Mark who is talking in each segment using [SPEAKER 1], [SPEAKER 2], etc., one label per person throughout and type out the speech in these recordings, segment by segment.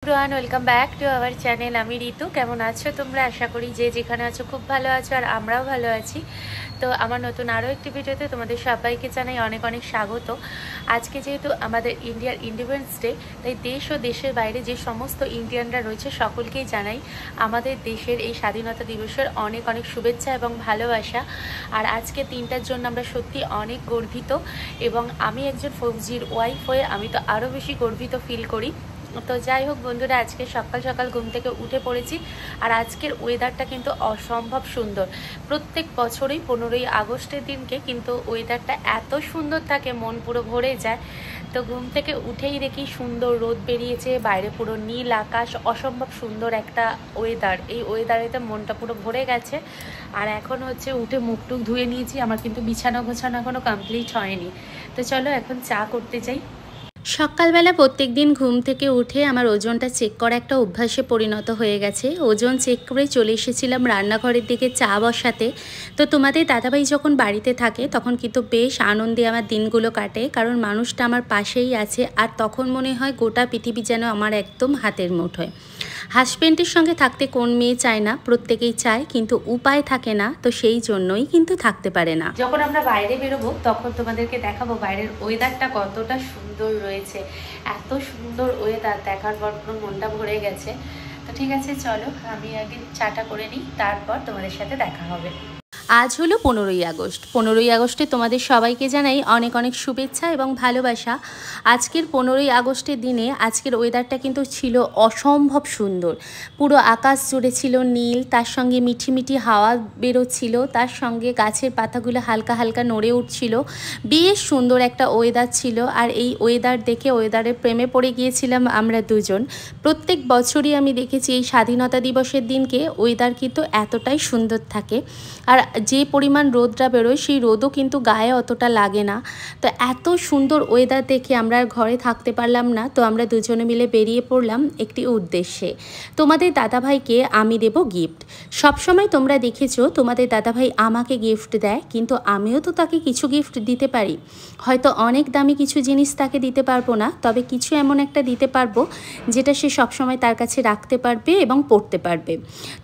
[SPEAKER 1] Everyone welcome back to our channel. আমি ঋতু। কেমন আছো তোমরা? আশা করি যে যেখানে আছো খুব ভালো আছো, আর আমরাও ভালো আছি। তো আমার নতুন আরও একটি ভিডিওতে তোমাদের সবাইকে জানাই অনেক অনেক স্বাগত। আজকে যেহেতু আমাদের ইন্ডিয়ার ইন্ডিপেন্ডেন্স ডে, তাই দেশ ও দেশের বাইরে যে সমস্ত ইন্ডিয়ানরা রয়েছে সকলকেই জানাই আমাদের দেশের এই স্বাধীনতা দিবসের অনেক অনেক শুভেচ্ছা এবং ভালোবাসা। আর আজকে দিনটার জন্য আমরা সত্যি অনেক গর্বিত, এবং আমি একজন ফৌজির ওয়াইফ হয়ে আমি তো আরও বেশি গর্বিত ফিল করি। তো যাই হোক বন্ধুরা, আজকে সকাল সকাল ঘুম থেকে উঠে পড়েছি, আর আজকের ওয়েদারটা কিন্তু অসম্ভব সুন্দর। প্রত্যেক বছরই 15ই আগস্টের দিনকে কিন্তু ওয়েদারটা এত সুন্দর থাকে, মন পুরো ভরে যায়। তো ঘুম থেকে উঠেই দেখি সুন্দর রোদ বেরিয়েছে, বাইরে পুরো নীল আকাশ, অসম্ভব সুন্দর একটা ওয়েদার। এই ওয়েদারেতে মনটা পুরো ভরে গেছে। আর এখন হচ্ছে উঠে মুখ টুক ধুয়ে নিয়েছি, আমার কিন্তু বিছানা গোছানো এখনও কমপ্লিট হয়নি। তো চলো এখন চা করতে যাই। সকালবেলা প্রত্যেক দিন ঘুম থেকে উঠে আমার ওজনটা চেক করা একটা অভ্যাসে পরিণত হয়ে গেছে। ওজন চেক করে চলে এসেছিলাম রান্নাঘরের দিকে চা বসাতে। তো তোমাদের দাদাভাই যখন বাড়িতে থাকে তখন কিন্তু বেশ আনন্দে আমার দিনগুলো কাটে, কারণ মানুষটা আমার পাশেই আছে। আর তখন মনে হয় গোটা পৃথিবী যেন আমার একদম হাতের মুঠোয়। হাজব্যান্ডের সঙ্গে থাকতে কোন মেয়ে চায় না? প্রত্যেকেই চায়, কিন্তু উপায় থাকে না, তো সেই জন্যই কিন্তু থাকতে পারে না। যখন আমরা বাইরে বেরোবো তখন তোমাদেরকে দেখাবো বাইরের ওয়েদারটা কতটা সুন্দর রয়েছে। এত সুন্দর ওয়েদার দেখার পর পুরো মনটা ভরে গেছে। তো ঠিক আছে, চলো আমি আগে চাটা করে নিই, তারপর তোমাদের সাথে দেখা হবে। আজ হলো 15ই আগস্ট। 15ই আগস্টে তোমাদের সবাইকে জানাই অনেক অনেক শুভেচ্ছা এবং ভালোবাসা। আজকের 15ই আগস্টের দিনে আজকের ওয়েদারটা কিন্তু ছিল অসম্ভব সুন্দর। পুরো আকাশ জুড়ে ছিল নীল, তার সঙ্গে মিঠি মিঠি হাওয়া বেরোচ্ছিল, তার সঙ্গে গাছের পাতাগুলো হালকা হালকা নড়ে উঠছিল। বেশ সুন্দর একটা ওয়েদার ছিল। আর এই ওয়েদার দেখে ওয়েদারের প্রেমে পড়ে গিয়েছিলাম আমরা দুজন। প্রত্যেক বছরই আমি দেখেছি এই স্বাধীনতা দিবসের দিনকে ওয়েদার কিন্তু এতটাই সুন্দর থাকে। আর যে পরিমাণ রোদটা বেরোয় সেই রোদও কিন্তু গায়ে অতটা লাগে না। তো এত সুন্দর ওয়েদার দেখে আমরা আর ঘরে থাকতে পারলাম না। তো আমরা দুজনে মিলে বেরিয়ে পড়লাম একটি উদ্দেশ্যে। তোমাদের দাদাভাইকে আমি দেব গিফট। সবসময় তোমরা দেখেছো তোমাদের দাদাভাই আমাকে গিফট দেয়, কিন্তু আমিও তো তাকে কিছু গিফট দিতে পারি। হয়তো অনেক দামি কিছু জিনিস তাকে দিতে পারবো না, তবে কিছু এমন একটা দিতে পারবো যেটা সে সবসময় তার কাছে রাখতে পারবে এবং পড়তে পারবে।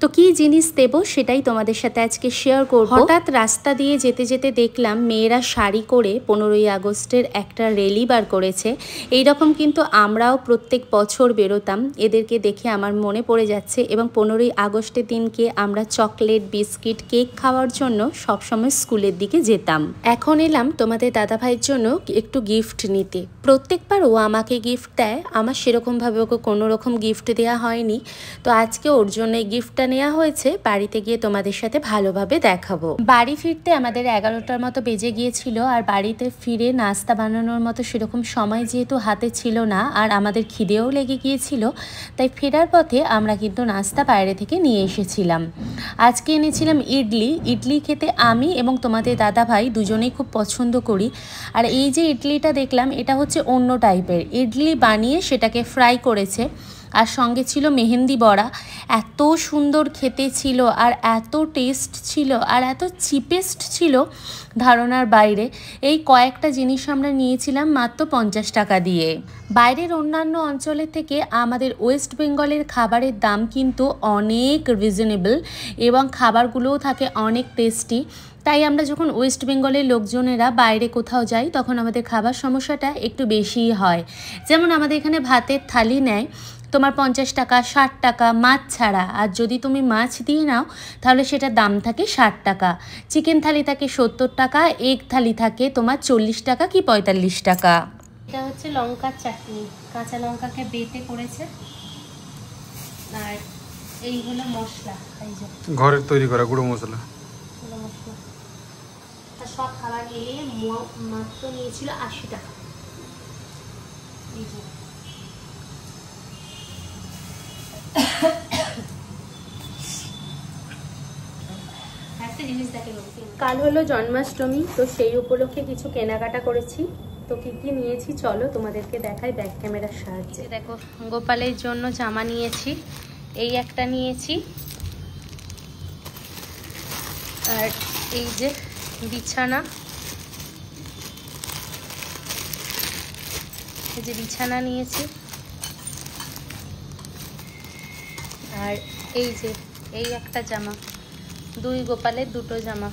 [SPEAKER 1] তো কী জিনিস দেব সেটাই তোমাদের সাথে আজকে শেয়ার করব। হঠাৎ রাস্তা দিয়ে যেতে যেতে দেখলাম মেয়েরা শাড়ি করে 15ই আগস্টের একটা র্যালি বার করেছে। এইরকম কিন্তু আমরাও প্রত্যেক বছর বেরোতাম। এদেরকে দেখে আমার মনে পড়ে যাচ্ছে, এবং 15ই আগস্টের দিনকে আমরা চকলেট, বিস্কিট, কেক খাওয়ার জন্য সবসময় স্কুলের দিকে যেতাম। এখন এলাম তোমাদের দাদাভাইয়ের জন্য একটু গিফট নিতে। প্রত্যেকবার ও আমাকে গিফট দেয়, আমার সেরকমভাবে ওকে কোনো রকম গিফট দেওয়া হয়নি। তো আজকে ওর জন্য এই গিফটটা নেওয়া হয়েছে। বাড়িতে গিয়ে তোমাদের সাথে ভালোভাবে দেখাবো। বাড়ি ফিরতে আমাদের 11টার মতো বেজে গিয়েছিল, আর বাড়িতে ফিরে নাস্তা বানানোর মতো সেরকম সময় যেহেতু হাতে ছিল না, আর আমাদের খিদেও লেগে গিয়েছিল, তাই ফেরার পথে আমরা কিন্তু নাস্তা বাইরে থেকে নিয়ে এসেছিলাম। আজকে এনেছিলাম ইডলি। ইডলি খেতে আমি এবং তোমাদের দাদাভাই দুজনেই খুব পছন্দ করি। আর এই যে ইডলিটা দেখলাম, এটা হচ্ছে অন্য টাইপের ইডলি বানিয়ে সেটাকে ফ্রাই করেছে, আর সঙ্গে ছিল মেহেন্দি বড়া। এত সুন্দর খেতে ছিল, আর এত টেস্ট ছিল, আর এত চিপেস্ট ছিল ধারণার বাইরে। এই কয়েকটা জিনিস আমরা নিয়েছিলাম মাত্র 50 টাকা দিয়ে। বাইরের অন্যান্য অঞ্চলের থেকে আমাদের ওয়েস্ট বেঙ্গলের খাবারের দাম কিন্তু অনেক রিজনেবল, এবং খাবারগুলোও থাকে অনেক টেস্টি। তাই আমরা যখন ওয়েস্ট বেঙ্গলের লোকজনেরা বাইরে কোথাও যাই তখন আমাদের খাবার সমস্যাটা একটু বেশিই হয়। যেমন আমাদের এখানে ভাতের থালি নেয় তোমার 50 টাকা, 60 টাকা মাছ ছাড়া। আর যদি তুমি মাছ দিয়ে নাও তাহলে সেটার দাম থাকে 60 টাকা। চিকেন থালি থাকে 70 টাকা, এগ থালি থাকে তোমার 40 টাকা কি 45 টাকা। এটা হচ্ছে লঙ্কার চাটনি, কাঁচা লঙ্কাকে বেটে করেছে। আর এই হলো মশলা, এই যে
[SPEAKER 2] ঘরের তৈরি করা গুঁড়ো মশলা।
[SPEAKER 1] সব খাবার মিলিয়ে মাত্র নিয়েছিল 80 টাকা। কাল হলো জন্মাষ্টমী, তো সেই উপলক্ষে কিছু কেনাকাটা করেছি। তো কি কি নিয়েছি চলো তোমাদেরকে দেখাই ব্যাক ক্যামেরার সাহায্যে। দেখো, গোপালের জন্য জামা নিয়েছি, এই একটা নিয়েছি, আর এই যে বিছানা, এই যে বিছানা নিয়েছি, আর এই যে এই একটা জামা, 2 গোপালের 2টো জামা।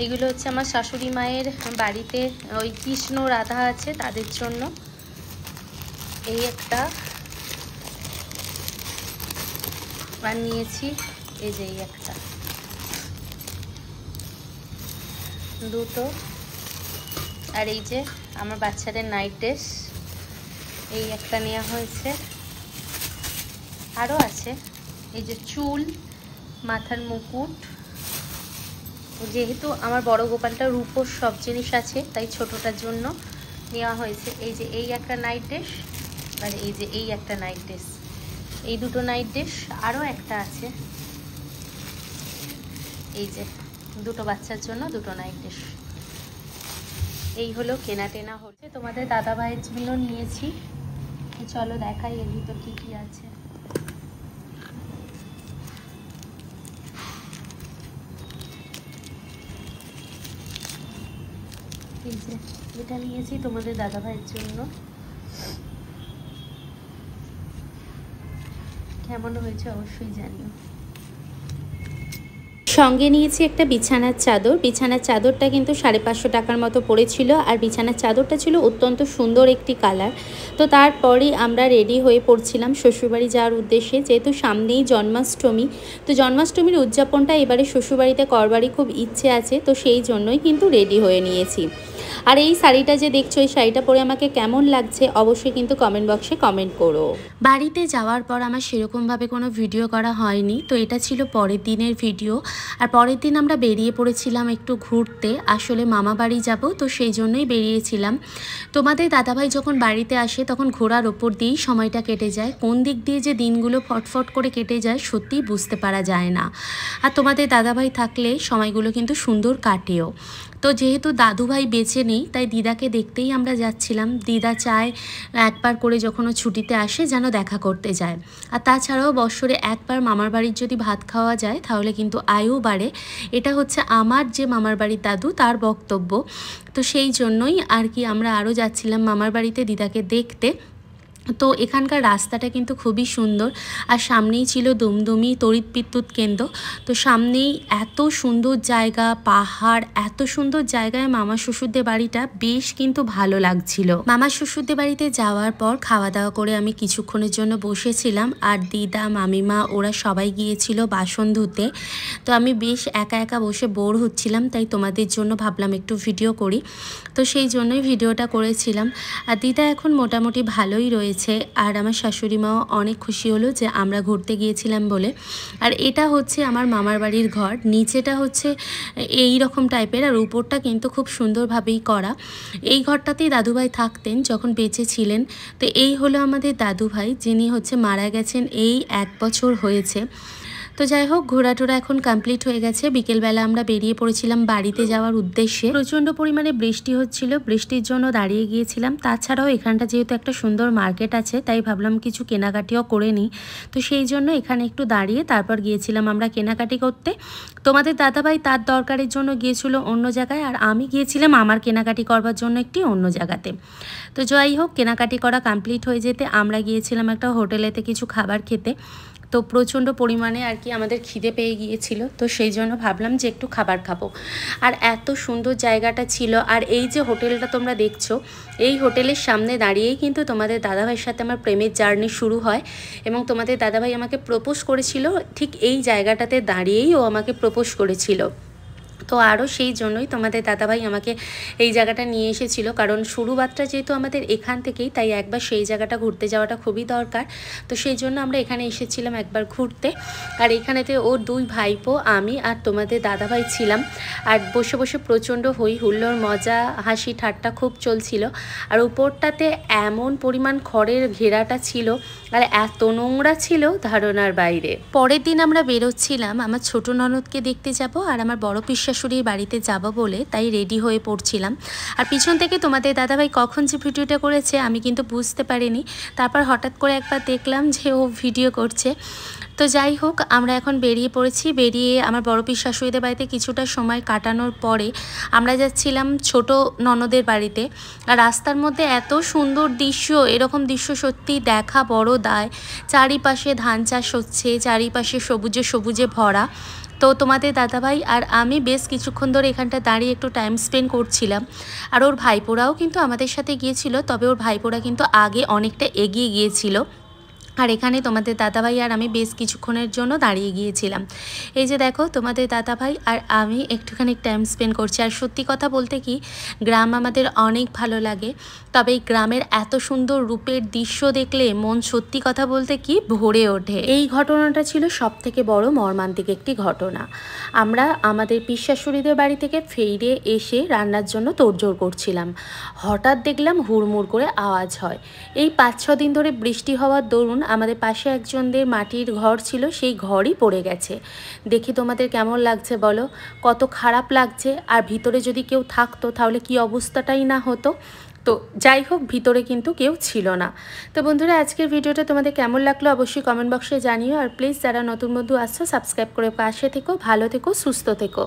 [SPEAKER 1] এগুলো হচ্ছে আমার শাশুড়ি মায়ের বাড়িতে ওই কৃষ্ণ রাধা আছে তাদের জন্য। এই একটা আর নিয়েছি, এই যে এই একটা, 2টো। আর এই যে আমার বাচ্চাদের নাইট ড্রেস, এই একটা নেওয়া হয়েছে। আরও আছে, এই যে চুল, মাথার মুকুট। যেহেতু আমার বড় গোপালটা রূপোর সব জিনিস আছে তাই ছোটটার জন্য নেওয়া হয়েছে। এই যে এই একটা নাইট ড্রেস আর এই যে এই একটা নাইট ড্রেস, এই 2টো নাইট ড্রেস। আরও একটা আছে, এই যে 2টো বাচ্চার জন্য 2টো নাইট ড্রেস। এই হলো কেনা টেনা হচ্ছে। তোমাদের দাদা ভাইয়ের জন্য নিয়েছি, চলো দেখাই এর ভিতর কি কি আছে। এই যে এটা নিয়েছি তোমাদের দাদা ভাইয়ের জন্য, কেমন হয়েছে অবশ্যই জানিও। সঙ্গে নিয়েছি একটা বিছানার চাদর। বিছানার চাদরটা কিন্তু 550 টাকার মতো পড়েছিল, আর বিছানার চাদরটা ছিল অত্যন্ত সুন্দর একটি কালার। তো তারপরেই আমরা রেডি হয়ে পড়ছিলাম শ্বশুরবাড়ি যাওয়ার উদ্দেশ্যে, যেহেতু সামনেই জন্মাষ্টমী। তো জন্মাষ্টমীর উদযাপনটা এবারে শ্বশুরবাড়িতে করবারই খুব ইচ্ছে আছে, তো সেই জন্যই কিন্তু রেডি হয়ে নিয়েছি। আর এই শাড়িটা যে দেখছো, এই শাড়িটা পরে আমাকে কেমন লাগছে অবশ্যই কিন্তু কমেন্ট বক্সে কমেন্ট করো। বাড়িতে যাওয়ার পর আমার সেরকমভাবে কোনো ভিডিও করা হয়নি, তো এটা ছিল পরের দিনের ভিডিও। আর পরের দিন আমরা বেরিয়ে পড়েছিলাম একটু ঘুরতে, আসলে মামা বাড়ি যাব, তো সেই জন্যই বেরিয়েছিলাম। তোমাদের দাদাভাই যখন বাড়িতে আসে তখন ঘোরার ওপর দিয়েই সময়টা কেটে যায়, কোন দিক দিয়ে যে দিনগুলো ফটফট করে কেটে যায় সত্যিই বুঝতে পারা যায় না। আর তোমাদের দাদাভাই থাকলে সময়গুলো কিন্তু সুন্দর কাটেও। তো যেহেতু দাদুভাই বেঁচে নেই তাই দিদাকে দেখতেই আমরা যাচ্ছিলাম। দিদা চায় একবার করে যখন ও ছুটিতে আসে যেন দেখা করতে যায়। আর তাছাড়াও বৎসরে একবার মামার বাড়ির যদি ভাত খাওয়া যায় তাহলে কিন্তু আয়ু বাড়ে, এটা হচ্ছে আমার যে মামার বাড়ির দাদু তার বক্তব্য। তো সেই জন্যই আর কি আমরা আরও যাচ্ছিলাম মামার বাড়িতে দিদাকে দেখতে। তো এখানকার রাস্তাটা কিন্তু খুবই সুন্দর, আর সামনেই ছিল দুমদুমি তড়িৎ বিদ্যুৎ কেন্দ্র। তো সামনেই এত সুন্দর জায়গা, পাহাড়, এত সুন্দর জায়গায় মামা শ্বশুরদের বাড়িটা বেশ কিন্তু ভালো লাগছিল। মামা শ্বশুরদের বাড়িতে যাওয়ার পর খাওয়া দাওয়া করে আমি কিছুক্ষণের জন্য বসেছিলাম, আর দিদা, মামিমা ওরা সবাই গিয়েছিল বাসন ধুতে। তো আমি বেশ একা একা বসে বোর হচ্ছিলাম, তাই তোমাদের জন্য ভাবলাম একটু ভিডিও করি, তো সেই জন্যই ভিডিওটা করেছিলাম। আর দিদা এখন মোটামুটি ভালোই রয়েছে, আর আমার শাশুড়ি মাও অনেক খুশি হলো যে আমরা ঘুরতে গিয়েছিলাম বলে। আর এটা হচ্ছে আমার মামার বাড়ির ঘর, নিচেটা হচ্ছে এই রকম টাইপের, আর উপরটা কিন্তু খুব সুন্দরভাবেই করা। এই ঘরটাতেই দাদুভাই থাকতেন যখন বেঁচে ছিলেন। তো এই হলো আমাদের দাদুভাই, যিনি হচ্ছে মারা গেছেন এই 1 বছর হয়েছে। তো যাই হোক, ঘোরাটোরা এখন কমপ্লিট হয়ে গেছে। বিকেলবেলা আমরা বেরিয়ে পড়েছিলাম বাড়িতে যাওয়ার উদ্দেশ্যে। প্রচণ্ড পরিমাণে বৃষ্টি হচ্ছিল, বৃষ্টির জন্য দাঁড়িয়ে গিয়েছিলাম। তাছাড়াও এখানটা যেহেতু একটা সুন্দর মার্কেট আছে তাই ভাবলাম কিছু কেনাকাটিও করে নিই, তো সেই জন্য এখানে একটু দাঁড়িয়ে তারপর গিয়েছিলাম আমরা কেনাকাটি করতে। তোমাদের দাদাভাই তার দরকারের জন্য গিয়েছিল অন্য জায়গায়, আর আমি গিয়েছিলাম আমার কেনাকাটি করবার জন্য একটি অন্য জায়গাতে। তো যাই হোক, কেনাকাটি করা কমপ্লিট হয়ে যেতে আমরা গিয়েছিলাম একটা হোটেলেতে কিছু খাবার খেতে। তো প্রচণ্ড পরিমাণে আর কি আমাদের খিদে পেয়ে গিয়েছিল, তো সেই জন্য ভাবলাম যে একটু খাবার খাবো। আর এত সুন্দর জায়গাটা ছিল। আর এই যে হোটেলটা তোমরা দেখছো, এই হোটেলের সামনে দাঁড়িয়েই কিন্তু তোমাদের দাদাভাইয়ের সাথে আমার প্রেমের জার্নি শুরু হয়, এবং তোমাদের দাদাভাই আমাকে প্রপোজ করেছিল ঠিক এই জায়গাটাতে দাঁড়িয়েই ও আমাকে প্রপোজ করেছিল। তো আরও সেই জন্যই তোমাদের দাদাভাই আমাকে এই জায়গাটা নিয়ে এসেছিল, কারণ শুরুবাতটা যেহেতু আমাদের এখান থেকেই, তাই একবার সেই জায়গাটা ঘুরতে যাওয়াটা খুবই দরকার। তো সেই জন্য আমরা এখানে এসেছিলাম একবার ঘুরতে। আর এখানেতে ওর 2 ভাইপো, আমি আর তোমাদের দাদাভাই ছিলাম। আর বসে বসে প্রচণ্ড হই হুল্লোড়, মজা, হাসি ঠাট্টা খুব চলছিল। আর উপরটাতে এমন পরিমাণ খড়ের ঘেরাটা ছিল, আর এত নোংরা ছিল ধারণার বাইরে। পরের দিন আমরা বেরোচ্ছিলাম আমার ছোট ননদকে দেখতে যাব, আর আমার বড় পিসা শাশুড়ির বাড়িতে যাব বলে তাই রেডি হয়ে পড়ছিলাম। আর পিছন থেকে তোমাদের দাদাভাই কখন যে ভিডিওটা করেছে আমি কিন্তু বুঝতে পারিনি। তারপর হঠাৎ করে একবার দেখলাম যে ও ভিডিও করছে। তো যাই হোক, আমরা এখন বেরিয়ে পড়েছি। বেরিয়ে আমার বড় পিস শাশুড়িদের বাড়িতে কিছুটা সময় কাটানোর পরে আমরা যাচ্ছিলাম ছোট ননদের বাড়িতে। আর রাস্তার মধ্যে এত সুন্দর দৃশ্য, এরকম দৃশ্য সত্যি দেখা বড় দায়। চারিপাশে ধান চাষ হচ্ছে, চারিপাশে সবুজে সবুজে ভরা। তো তোমাদের দাদাভাই আর আমি বেশ কিছুক্ষণ ধরে এখানটা দাঁড়িয়ে একটু টাইম স্পেন্ড করছিলাম। আর ওর ভাইপোরাও কিন্তু আমাদের সাথে গিয়েছিল, তবে ওর ভাইপোরা কিন্তু আগে অনেকটা এগিয়ে গিয়েছিল। আর এখানে তোমাদের দাদাভাই আর আমি বেশ কিছুক্ষণের জন্য দাঁড়িয়ে গিয়েছিলাম। এই যে দেখো, তোমাদের দাদাভাই আর আমি একটুখানি টাইম স্পেন্ড করছি। আর সত্যি কথা বলতে কি, গ্রাম আমাদের অনেক ভালো লাগে। তবে এই গ্রামের এত সুন্দর রূপের দৃশ্য দেখলে মন সত্যি কথা বলতে কি ভরে ওঠে। এই ঘটনাটা ছিল সবথেকে বড় মর্মান্তিক একটি ঘটনা। আমরা আমাদের পিসশাশুড়িদের বাড়ি থেকে ফিরে এসে রান্নার জন্য তোড়জোড় করছিলাম। হঠাৎ দেখলাম হুড়মুড় করে আওয়াজ হয়। এই 5-6 দিন ধরে বৃষ্টি হওয়ার দরুন আমাদের পাশে একজনদের মাটির ঘর ছিল, সেই ঘরই পড়ে গেছে। দেখি তোমাদের কেমন লাগছে বলো, কত খারাপ লাগছে। আর ভিতরে যদি কেউ থাকতো তাহলে কি অবস্থাটাই না হতো। তো যাই হোক, ভিতরে কিন্তু কেউ ছিল না। তো বন্ধুরা, আজকের ভিডিওটা তোমাদের কেমন লাগলো অবশ্যই কমেন্ট বক্সে জানিও। আর প্লিজ যারা নতুন বন্ধু আসছো সাবস্ক্রাইব করে পাশে থেকো, ভালো থেকো, সুস্থ থেকো।